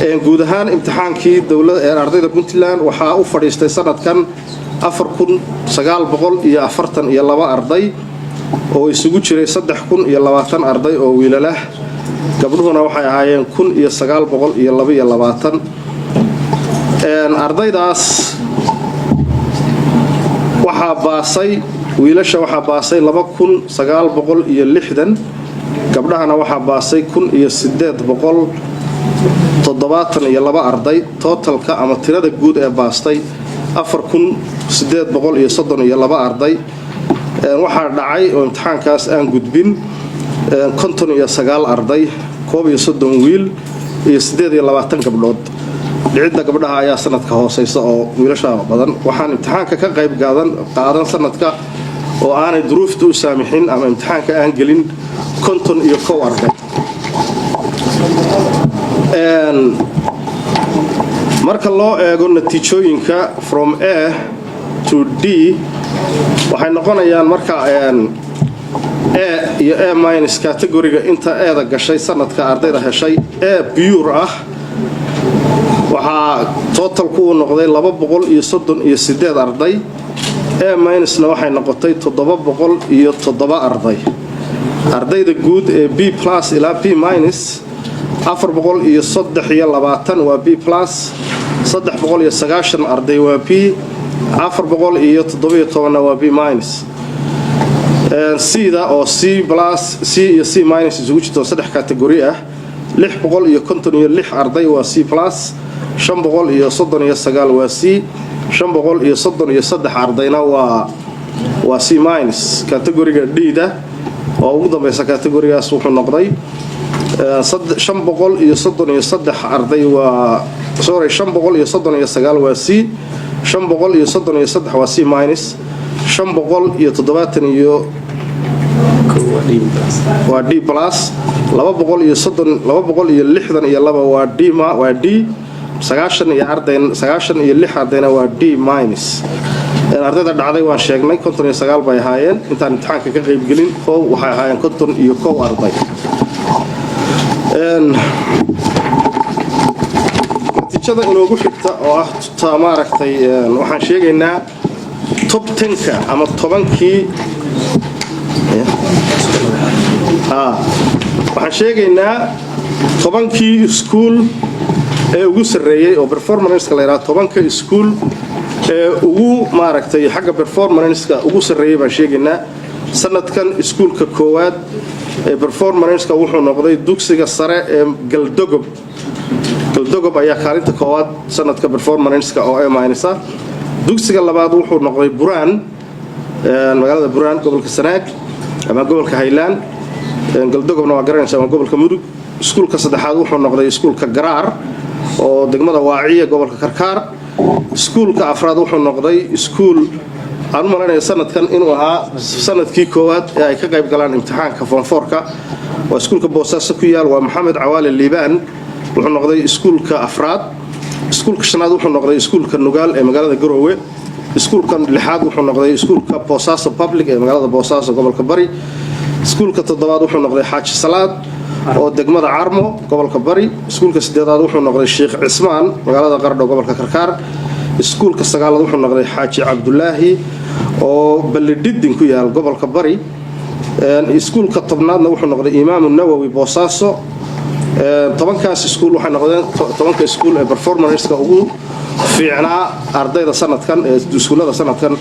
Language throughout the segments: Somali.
guud ahaan imtixaankii dawladda ee ardayda Puntland waxaa u fadhiistay sanadkan 4942 arday oo isugu jiray 3020 arday oo wiilal ah gabdhuhuna waxay ahaayeen 1922 ardaydaas waxaa baasay wiilasha waxaa baasay 2960 gabdhahana waxaa baasay 1872 arday totalka ama tirada guud ee baastay 4832 arday waxaa dhacay oo imtixaankaas aan gudbin 59 arday 31 wiil iyo 28 gabdhood dhicida gabdhaha ayaa sanadka hooseysa oo wiilasha badan waxaan imtixaanka ka qayb qaadan sanadka oo aanay duruufta u saamixin ama imtixaanka aan gelin 51 arday marka loo eego natiijooyinka from A to D waxay noqonayaan marka A iyo A minus category-ga inta eeda gashay sanadka ardayda heshay A pure ah waxaa totalku uu noqday 238 arday A minusna waxay noqotay 707 arday ardayda guud ee B plus ilaa B minus 423 waa B plus 390 arday waa B 417 waa B minus sida oo C plus C iyo C minus isugu jirto saddex category ah 656 arday waa C plus 539 waa C 533 ardayna waa C minus category-ga D-da oo ugu dambaysa category-gaas wuxuu noqday 533 arday waa 539 waa C 533 waa C minus 570 waa D plus 262 waa D 96 ardayna waa D minus ardayda dhacday waan sheegnay 59 bay ahaayeen intaan imtixaanka ka qayb gelin waxay ahaayeen 51 arday natiijada inoogu xigta oo ah maaragtay waxaan sheegaynaa top 10ka ama 10kii waxaan sheegaynaa 10kii iskuul ee ugu sareeyay oo performance-ka la yiraahdo 10ka iskuul ee ugu maaragtay xagga performance-ka ugu sareeyay baan sheegaynaa sanadkan iskuulka koowaad ee performance-ka wuxuu noqday dugsiga sare ee Galdogob ayaa kaalinta koowaad sanadka performance-ka oo A- ah dugsiga labaad wuxuu noqday Buraan magaalada Buraan gobolka Sanaag ama gobolka Highland Galdogobna waa garanaysaa ama gobolka Mudug iskuulka saddexaad wuxuu noqday iskuulka Garaar oo degmada Waaciye gobolka Karkaar iskuulka afraad wuxuu noqday iskuul aan malaynayo sanadkan inuu ahaa sanadkii koowaad ee ay ka qayb galaan imtixaanka form 4ka waa iskuulka Boosaaso ku yaal waa Maxamed Cawaale Liibaan wuxuu noqday iskuulka afraad iskuulka shanaad wuxuu noqday iskuulka Nugaal ee magaalada Garowe iskuulka lixaad wuxuu noqday iskuulka Boosaaso Public ee magaalada Boosaaso gobolka Bari iskuulka toddobaad wuxuu noqday Xaaji Salaad oo degmada Carmo gobolka Bari iskuulka sideedaad wuxuu noqday Sheekh Cismaan magaalada Qardho gobolka Karkaar iskuulka sagaalaad wuxuu noqday Xaaji Cabdulaahi oo Balididin ku yaal gobolka Bari iskuulka tobnaadna wuxuu noqday Imaam Nawawi Boosaaso 10kaas iskuul waxay noqdeen 10ka iskuul ee performance-ka ugu fiicnaa ardayda sanadkan ee iskuulada sanadkan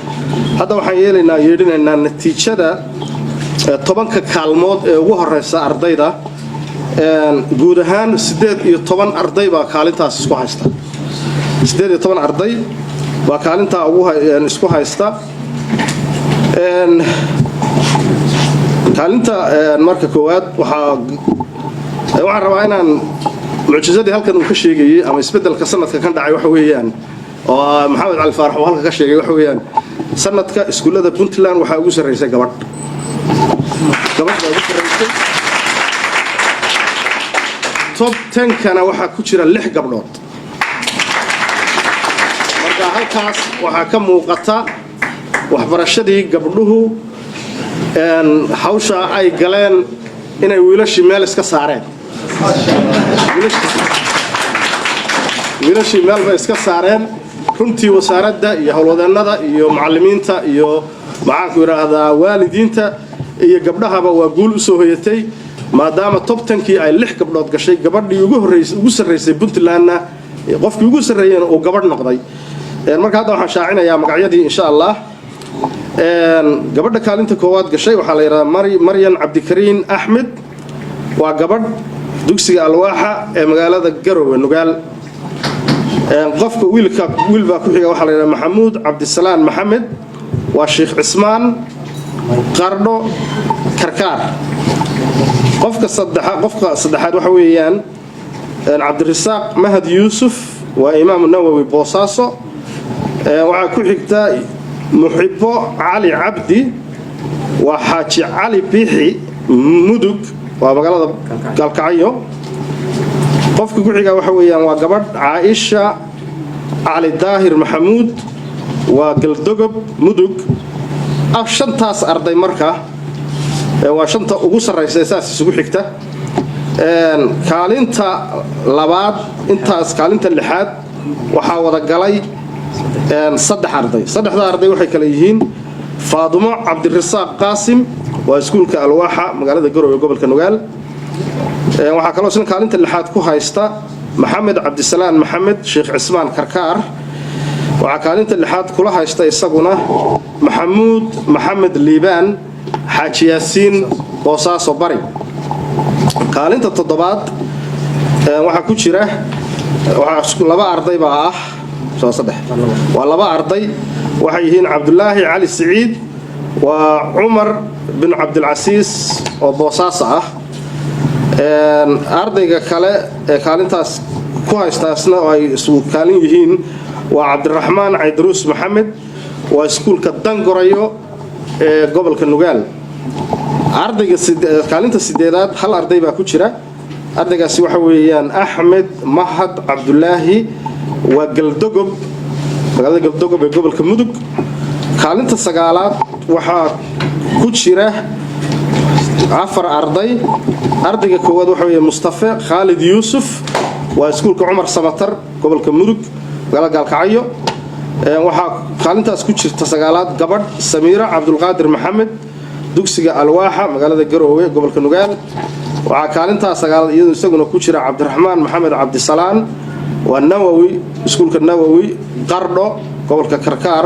hadda waxaan yeedhinaynaa natiijada 10ka kaalmood ee ugu horeysa ardayda guud ahaan 18 arday baa kaalintaas isku haysta 18 arday baa kaalinta ugu isku haysta kaalinta marka koowaad waxaan rabaa inaan mucjizadii halkan uu ka sheegayay ama isbedelka sanadka kan dhacay waxa weeyaan oo Maxamed Cali Faarax oo halka ka sheegay waxa weeyaan sanadka iskuulada Puntland waxa ugu sareysay gabadh ugu sareysay top 10kana waxa ku jira 6 gabdhood marka halkaas waxa ka muuqata waxbarashadii gabdhuhu hawsha ay galeen inay wiilashii meel iska saareen wiilashii meel bay iska saareen runtii wasaaradda iyo howlwadeennada iyo macallimiinta iyo maxaan ku yiraahdaa waalidiinta iyo gabdhahaba waa guul u soo hoyatay maadaama top 10kii ay 6 gabdhood gashay gabadhii ugu sarreysay Puntlandna qofkii ugu sarreeyay oo gabadh noqday marka hadda waxaan shaacinayaa magacyadii insha Allah gabadha kaalinta koowaad gashay waxa la yiraahdaa Maryan Cabdikariin Ahmed waa gabadh dugsiga Alwaaxa ee magaalada Garowe Nugaal qofka wiilba ku xiga waxa la yiraahdaa Maxamuud Cabdisalaan Maxamed waa Sheekh Cismaan Qardho Karkaar qofka saddexaad waxa weeyaan Cabdirasaaq Mahad Yuusuf waa Imaam Nawawi Boosaaso waxa ku xigta Muhibbo Ali Cabdi waa Xaaji Cali Biixi Mudug waa magaalada Galkacyo qofka ku xiga waxa weeyaan waa gabadh Caaisha Ali Daahir Maxamuud waa Galdogob Mudug shantaas arday marka waa shanta ugu sarreysay saas isugu xigta kaalinta labaad intaas kaalinta lixaad waxa wada galay saddex arday saddexda arday waxay kala yihiin Faadumo Cabdirasaaq Qaasim waa iskuulka Alwaaxa magaalada Garowe gobolka Nugaal waxa kale oo kaalinta lixaad ku haysta Maxamed Cabdisalaan Maxamed Sheekh Cismaan Karkaar waxa kaalinta lixaad kula haysta isaguna Maxamuud Maxamed Liibaan Xaaji Yaasiin Boosaaso Bari kaalinta toddobaad waxa ku jira laba arday baa soo saddex waa laba arday waxay yihiin Cabdullaahi Cali Saciid waa Umar bin Abdul Aziz oo Boosaaso ardayga kale ee kaalintaas ku haystaasna ay isku kaalin yihiin waa Cabdiraxmaan Caydruus Maxamed waa iskuulka Dangorayo ee gobolka Nugaal ardayga kaalinta sideedaad hal arday baa ku jira ardaygaasi waxa weeyaan Axmed Mahad Cabdullaahi waa Galdogob magaalada Galdogob ee gobolka Mudug kaalinta sagaalaad waxa ku jira afar arday ardayga koowaad waxa weeye Mustafa Khalid Yuusuf waa iskuulka Umar Samatar gobolka Mudug magaalada Galkacyo waxa kaalintaas ku jirta sagaalaad gabadh Samiira Cabdulqaadir Maxamed dugsiga Alwaaxa magaalada Garowe gobolka Nugaal waxa kaalintaas sagaalaad iyadoo isaguna ku jira Cabdiraxmaan Maxamed Cabdisalaan waa Nawawi iskuulka Nawawi Qardho gobolka Karkaar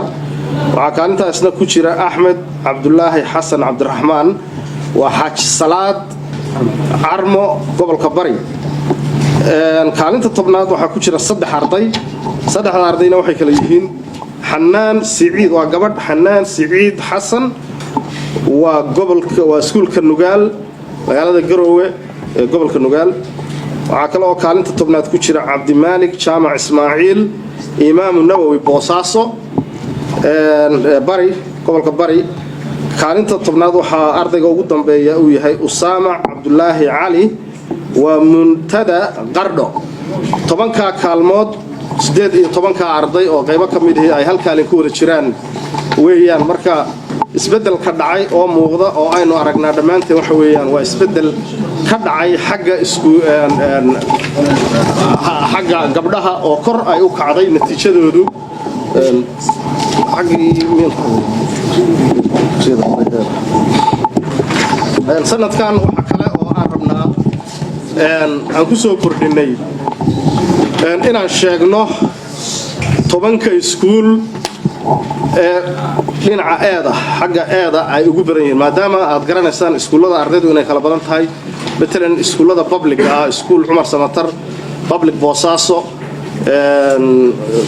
waxa kaalintaasna ku jira Axmed Cabdullaahi Xasan Cabdiraxmaan waa Xaaji Salaad Armo gobolka Bari kaalinta tobnaad waxa ku jira saddex arday saddexda ardayna waxay kala yihiin Xanaan Saciid waa gabadh Xanaan Saciid Xasan waa gobolka waa iskuulka Nugaal magaalada Garowe ee gobolka Nugaal waxa kale oo kaalinta tobnaad ku jira Cabdi Maalik Jaamac Ismaaciil Imaam Nawawi Boosaaso Bari gobolka Bari kaalinta tobnaad waxa ardayga ugu dambeeya uu yahay Usaama Cabdullaahi Cali waa Muntada Qardho 10ka kaalmood 18 arday oo qaybo kamid ah ay halkaalin ku wada jiraan weeyaan marka isbedel ka dhacay oo muuqda oo aynu aragnaa dhamaanteen waxa weeyaan waa isbedel ka dhacay xagga gabdhaha oo kor ay u kacday natiijadoodu sanadkan waxa kale oo aan rabnaa aan ku soo kordhinay inaan sheegno 10ka iskuul ee dhinaca xagga ay ugu badan yihiin maadaama aad garanaysaan iskuulada ardaydu inay kala badan tahay مثلا اسكولada public اسكول عمر سمتر public Boosaaso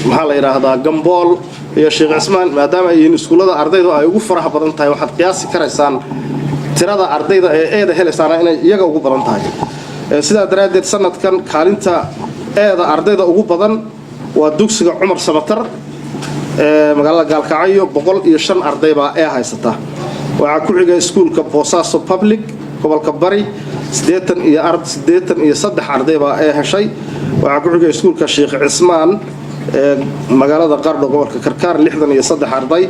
maxaa la yiraahdaa Gambool iyo Sheekh Cismaan maadaama ay iskuulada ardaydu ay ugu faraha badan tahay waxaad qiyaasi karaysaan tirada ardayda ee helaysana inay iyaga ugu badan tahay sidaa daraadeed sanadkan kaalinta ardayda ugu badan waa dugsiga Cumar Samatar magaalada Galkacyo 105 arday baa haysata waxa ku xiga iskuulka Boosaaso public gobolka Bari 83 arday baa heshay waxa ku xiga iskuulka Sheekh Cismaan magaalada Qardho gobolka Karkaar 63 arday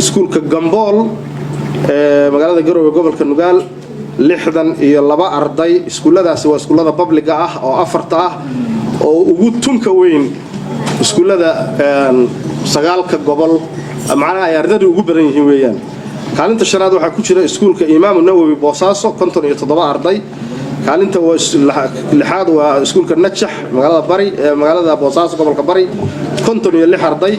iskuulka Gambool magaalada Garowe gobolka Nugaal 62 arday iskuuladaasi waa iskuulada public oo afarta oo ugu tunka weyn iskuullada sagaalka gobol macnaha ay ardaydu ugu badan yihiin weeyaan. kaalinta shanaad waxaa ku jira iskuulka Imaamu Nawawi Boosaaso 57 arday. kaalinta lixaad waa iskuulka Najax magaalada Boosaaso gobolka Bari 56 arday.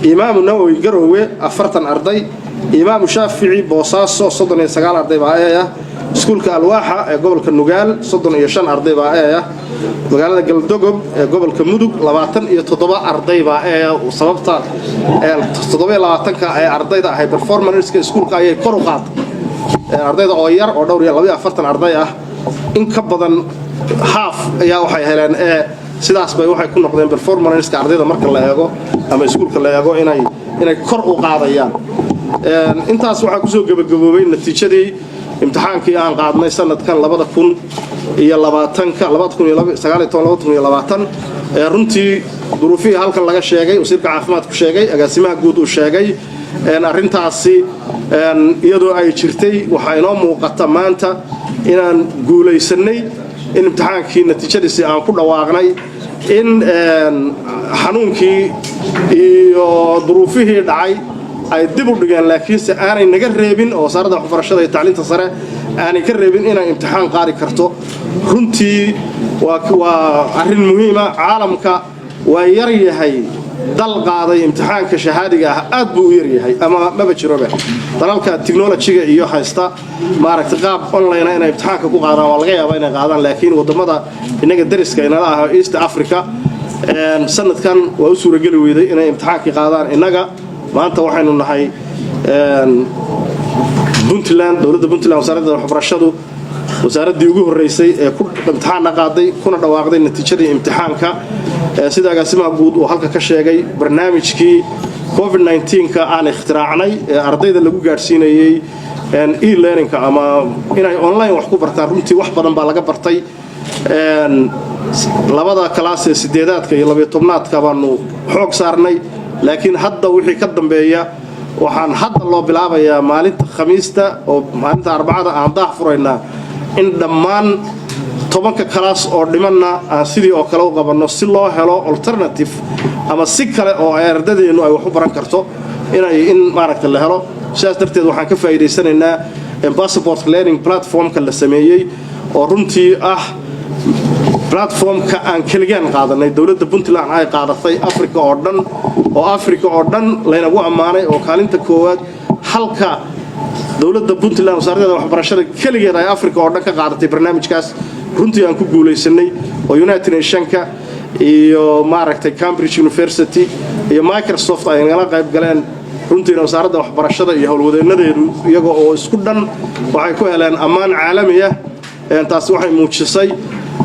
Imaamu Nawawi Garowe 40 arday. Imaamu Shaafici Boosaaso 39 arday baa ah. iskuulka Alwaaxa ee gobolka Nugaal 35 arday baa ah. magaalada Galdogob ee gobolka Mudug 27 arday baa sababta 27ka ay ardayda ahay performance-ka iskuulka ay kor u qaaday ardayda oo yar oo dhowr iyo 42 arday ah in ka badan half ayaa waxay heleen sidaas bay waxay ku noqdeen performance-ka ardayda marka la eego ama iskuulka la eego inay kor u qaadayaan intaas waxa ku soo gabagaboobay natiijadii imtixaankii aan qaadnay sanadkan 2019 runtii duruufihii halkan laga sheegay wasiirka caafimaadku sheegay agaasimaha guud uu sheegay arrintaasi iyadoo ay jirtay waxa inoo muuqata maanta inaan guulaysanay in imtixaankii natiijadiisii aan ku dhawaaqnay in xanuunkii iyo duruufihii dhacay ay dib u dhigeen laakiinse aanay naga reebin oo wasaaradda waxbarashada iyo tacliinta sare aanay ka reebin inay imtixaan qaadi karto runtii waa arrin muhiima caalamka waa yar yahay dal qaaday imtixaanka shahaadiga ah aad buu u yar yahay ama maba jiroba dalalka technology-ga iyo haysta maaragtay qaab online inay imtixaanka ku qaadaan waa laga yaabaa inay qaadaan laakiin wadamada inaga dariska inala ah East Africa sanadkan waa u suuragali weyday inay imtixaankii qaadaan inaga maanta waxaynu nahay Puntland dawladda Puntland wasaaradda waxbarashadu wasaaradii ugu horeysay ee ku imtixaan qaaday kuna dhawaaqday natiijadii imtixaanka sida agaasimaha guud oo halka ka sheegay barnaamijkii COVID-19ka aan ikhtiraacnay ee ardayda lagu gaarsiinayay e-learning ama inay online wax ku bartaan runtii wax badan baa laga bartay labada class ee 8aadka iyo 12aadka baanu xoog saarnay laakiin hadda wixii ka dambeeya waxaan hadda loo bilaabayaa maalinta Khamiista oo maalinta Arbacada aan daah furaynaa in dhammaan 10ka class oo dhimanna aan sidii oo kale u qabanno si loo helo alternative ama si kale oo ay ardaydeenu ay wax u baran karto in maaragtay la helo sidaas darteed waxaan ka faa'iideysanaynaa passport learning platform-ka la sameeyay oo runtii platform-ka aan kaligaan qaadanay dawladda Puntland ay qaadatay Afrika oo dhan laynagu ammaanay oo kaalinta koowaad halka dawladda Puntland wasaaradda waxbarashada kaligeed ay Afrika oo dhan ka qaadatay barnaamijkaas runtii aan ku guuleysanay oo United Nations-ka iyo maaragtay Cambridge University iyo Microsoft ay nala qayb galeen runtii wasaaradda waxbarashada iyo howlwadeenadeedu iyaga oo isku dhan waxay ku heleen ammaan caalami ah taas waxay muujisay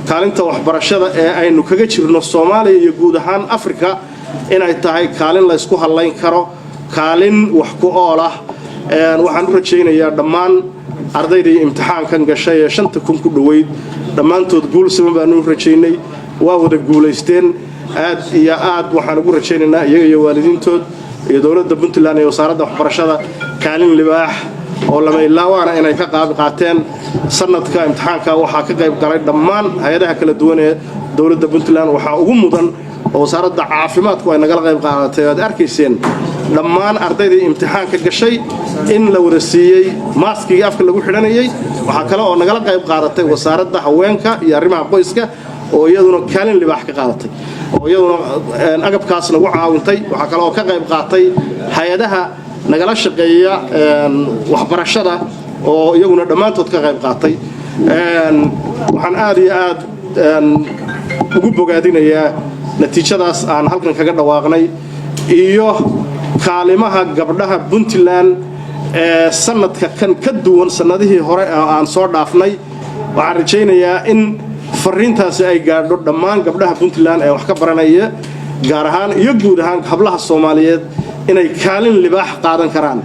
kaalinta waxbarashada ee aynu kaga jirno Soomaaliya iyo guud ahaan Afrika inay tahay kaalin la isku halayn karo kaalin wax ku ool ah waxaan u rajaynayaa dhammaan ardaydii imtixaankan gashay ee 5,000 ku dhaweyd dhammaantood guul siman baan u rajaynay waa wada guuleysteen aad iyo aad waxaan ugu rajaynaynaa iyaga iyo waalidiintood iyo dawladda Puntland iyo wasaaradda waxbarashada kaalin libaax oo lama ilaawana inay ka qaab qaateen sanadka imtixaanka waxa ka qayb galay dhammaan hay'adaha kala duwan ee dawladda Puntland waxa ugu mudan oo wasaaradda caafimaadku ay naga qayb qaadatay aad arkayseen dhammaan ardaydii imtixaanka gashay in la wada siiyay maaskii afka lagu xidhanayay waxa kale oo naga qayb qaadatay wasaaradda haweenka iyo arrimaha qoyska oo iyaduna kaalin libaax ka qaadatay oo iyaduna agabkaas lagu caawintay waxa kale oo ka qayb qaatay hay'adaha nagala shaqeeya waxbarashada oo iyaguna dhammaantood ka qayb qaatay waxaan aad iyo aad ugu bogaadinayaa natiijadaas aan halkan kaga dhawaaqnay iyo kaalimaha gabdhaha Puntland ee sanadka kan ka duwan sanadihii hore aan soo dhaafnay waxaan rajaynayaa in fariintaasi ay gaadho dhammaan gabdhaha Puntland ee wax ka baranaya gaar ahaan iyo guud ahaan hablaha Soomaaliyeed inay kaalin libaax qaadan karaan